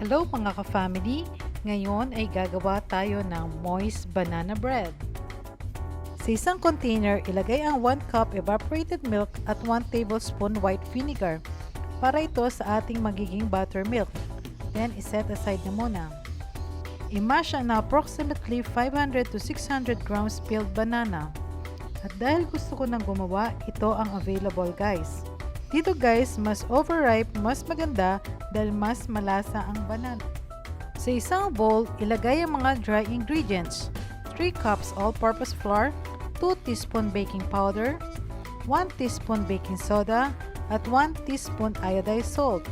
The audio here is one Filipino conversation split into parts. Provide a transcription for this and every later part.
Hello mga ka-family! Ngayon ay gagawa tayo ng moist banana bread. Sa isang container, ilagay ang 1 cup evaporated milk at 1 tablespoon white vinegar para ito sa ating magiging buttermilk. Then, iset aside na muna. I-mash na approximately 500 to 600 grams peeled banana. At dahil gusto ko nang gumawa, ito ang available guys. Dito guys, mas overripe, mas maganda dahil mas malasa ang banana. Sa isang bowl, ilagay ang mga dry ingredients. 3 cups all-purpose flour, 2 teaspoon baking powder, 1 teaspoon baking soda, at 1 teaspoon iodized salt.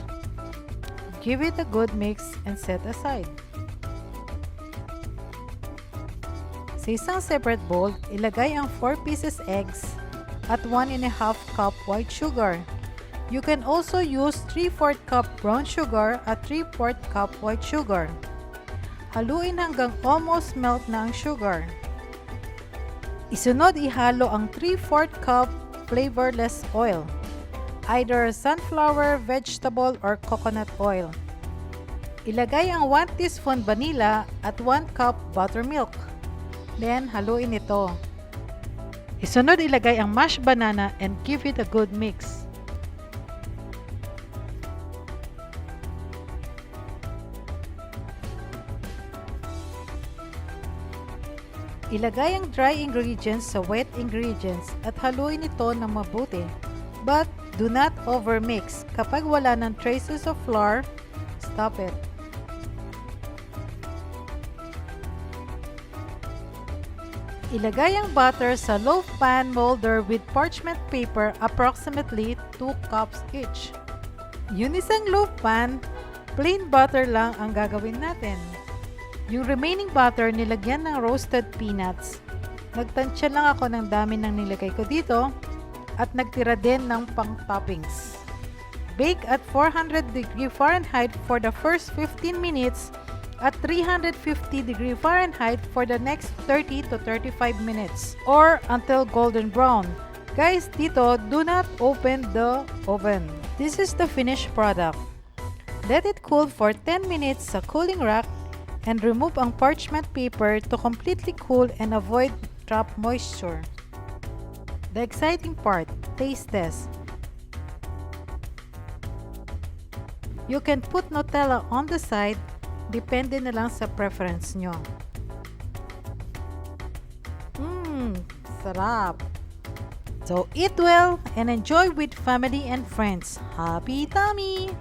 Give it a good mix and set aside. Sa isang separate bowl, ilagay ang 4 pieces eggs at 1 1/2 cup white sugar. You can also use 3/4 cup brown sugar at 3/4 cup white sugar. Haluin hanggang almost melt na ang sugar. Isunod ihalo ang 3/4 cup flavorless oil, either sunflower, vegetable, or coconut oil. Ilagay ang 1 teaspoon vanilla at 1 cup buttermilk. Then, haluin ito. Isunod ilagay ang mashed banana and give it a good mix. Ilagay ang dry ingredients sa wet ingredients at haluin ito ng mabuti. But do not overmix. Kapag wala ng traces of flour, stop it. Ilagay ang butter sa loaf pan molder with parchment paper, approximately 2 cups each. Yun isang loaf pan, plain butter lang ang gagawin natin. Yung remaining butter, nilagyan ng roasted peanuts. Nagtansya lang ako ng dami ng nilagay ko dito at nagtira din ng pang-toppings. Bake at 400 degree Fahrenheit for the first 15 minutes at 350 degree Fahrenheit for the next 30 to 35 minutes or until golden brown. Guys, dito, do not open the oven. This is the finished product. Let it cool for 10 minutes sa cooling rack and remove ang parchment paper to completely cool and avoid trap moisture. The exciting part, taste test. You can put Nutella on the side, depende na lang sa preference nyo. Sarap! So eat well and enjoy with family and friends. Happy tummy!